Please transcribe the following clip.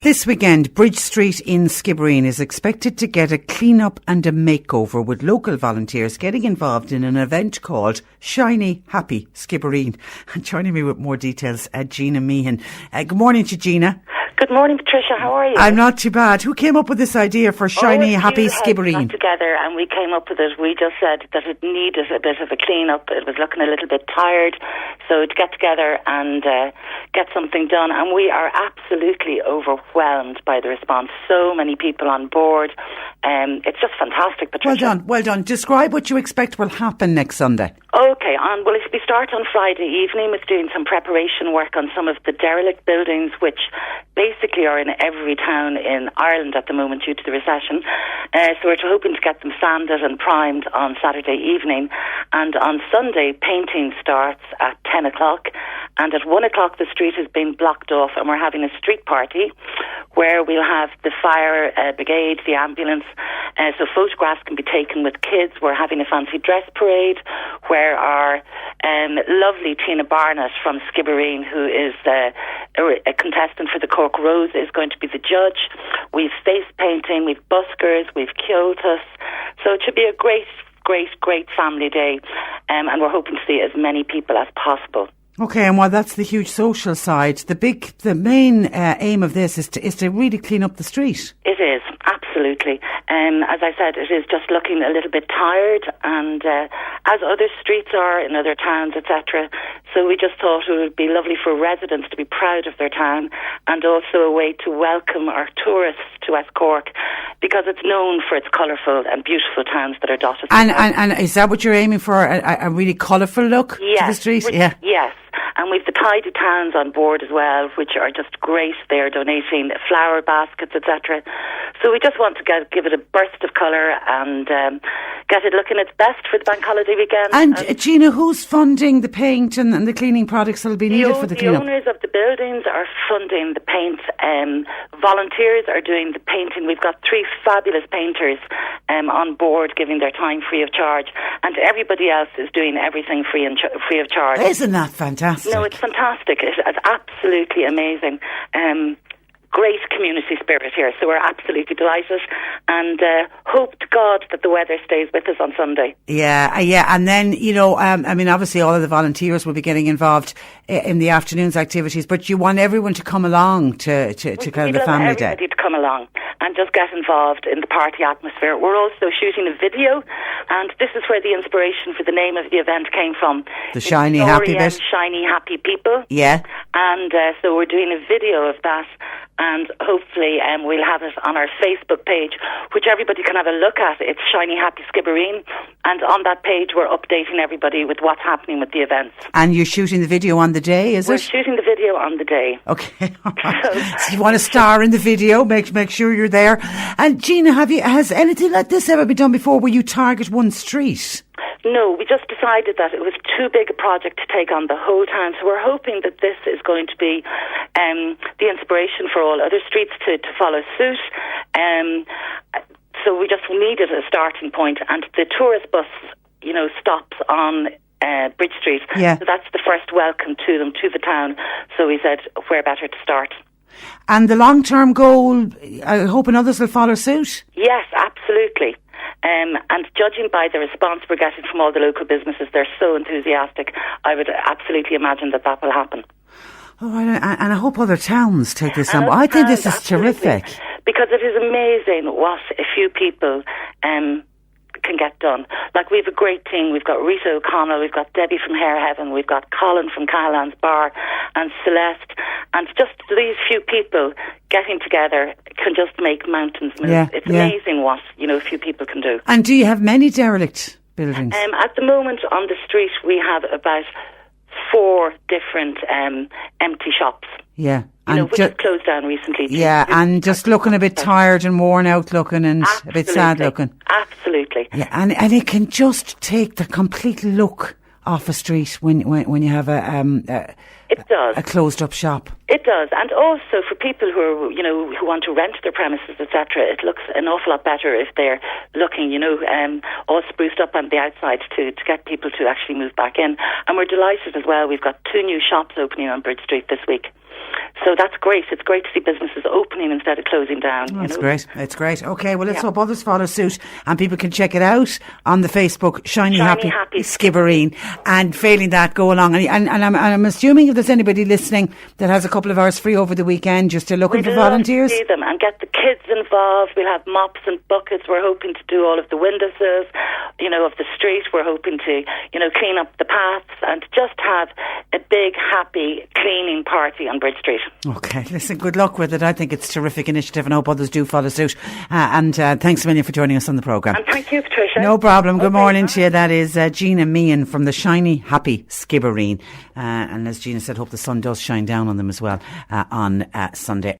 This weekend, Bridge Street in Skibbereen is expected to get a clean-up and a makeover, with local volunteers getting involved in an event called Shiny Happy Skibbereen. And joining me with more details, Gina Meehan. Good morning to Gina. Good morning, Patricia. How are you? I'm not too bad. Who came up with this idea for Shiny Happy Skibbereen? Got together and we came up with it. We just said that it needed a bit of a clean-up. It was looking a little bit tired. So to get together and get something done. And we are absolutely overwhelmed by the response. So many people on board. It's just fantastic, Patricia. Well done. Describe what you expect will happen next Sunday. Okay, we start on Friday evening with doing some preparation work on some of the derelict buildings, which basically are in every town in Ireland at the moment due to the recession. So we're hoping to get them sanded and primed on Saturday evening. And on Sunday, painting starts at 10 o'clock. And at 1 o'clock, the street has been blocked off, and we're having a street party where we'll have the fire brigade, the ambulance. So photographs can be taken with kids. We're having a fancy dress parade where our lovely Tina Barnett from Skibbereen, who is a contestant for the Cork Rose, is going to be the judge. We've face painting, we've buskers, we've kyotas. So it should be a great family day. And we're hoping to see as many people as possible. Okay, and while that's the huge social side, the main aim of this is to really clean up the street. It is, absolutely. As I said, it is just looking a little bit tired, and as other streets are in other towns, etc. So we just thought it would be lovely for residents to be proud of their town, and also a way to welcome our tourists to West Cork, because it's known for its colourful and beautiful towns that are dotted. And is that what you're aiming for? A really colourful look to the street? Yes. And we've the Tidy Towns on board as well, which are just great. They are donating flower baskets, etc. So we just want to give it a burst of colour and get it looking its best for the bank holiday weekend. And Gina, who's funding the paint and the cleaning products that will be needed for the clean-up? The owners of the buildings are funding the paint. Volunteers are doing the painting. We've got 3 fabulous painters on board, giving their time free of charge, and everybody else is doing everything free of charge. Isn't that fantastic? No, it's fantastic. It's absolutely amazing. Great community spirit here, so we're absolutely delighted, and hope to God that the weather stays with us on Sunday. Yeah, and then, obviously all of the volunteers will be getting involved in the afternoon's activities, but you want everyone to come along to kind of the family day. Everybody to come along and just get involved in the party atmosphere. We're also shooting a video, and this is where the inspiration for the name of the event came from. The Shiny Happy bit. Shiny Happy People. Yeah. And so we're doing a video of that, and hopefully we'll have it on our Facebook page, which everybody can have a look at. It's Shiny Happy Skibbereen, and on that page we're updating everybody with what's happening with the events. And you're shooting the video on the day, is it? We're shooting the video on the day. Okay, all right. So you want to star in the video, make sure you're there. And Gina, has anything like this ever been done before, where you target one street? No, we just decided that it was too big a project to take on the whole town, so we're hoping that this is going to be the inspiration for all other streets to follow suit. So we just needed a starting point, and the tourist bus, stops on Bridge Street. Yeah. So that's the first welcome to them, to the town. So we said, where better to start? And the long-term goal, I hope others will follow suit? Yes, absolutely. And judging by the response we're getting from all the local businesses, they're so enthusiastic. I would absolutely imagine that will happen. Oh, and I hope other towns take this on. I think this is terrific. Because it is amazing what a few people can get done. Like, we have a great team. We've got Rita O'Connell, we've got Debbie from Hair Heaven, we've got Colin from Callahan's Bar, and Celeste. And just these few people getting together can just make mountains move. It's amazing what, a few people can do. And do you have many derelict buildings? At the moment on the street we have about 4 different empty shops. Yeah. Which has closed down recently. Yeah, and just looking a bit tired and worn out looking, and a bit sad looking. Absolutely. Yeah, and it can just take the complete look off a street when you have it does. A closed up shop. It does, and also for people who are, who want to rent their premises, etc. It looks an awful lot better if they're looking, all spruced up on the outside to get people to actually move back in. And we're delighted as well. We've got 2 new shops opening on Bridge Street this week. So that's great. It's great to see businesses opening instead of closing down. That's great. It's great. Okay, well, let's hope others follow suit and people can check it out on the Facebook, Shiny Happy Skibbereen. And failing that, go along. And I'm assuming if there's anybody listening that has a couple of hours free over the weekend, just to looking for volunteers. We'd love to see them and get the kids involved. We'll have mops and buckets. We're hoping to do all of the windowsills, of the street. We're hoping to, clean up the paths and just have a big, happy cleaning party on Bridge Street. Okay, listen, good luck with it. I think it's a terrific initiative and I hope others do follow suit. And thanks a million for joining us on the programme. And thank you, Patricia. No problem. Good morning to you. That is Gina Meehan from the Shiny Happy Skibbereen. And as Gina said, hope the sun does shine down on them as well on Sunday.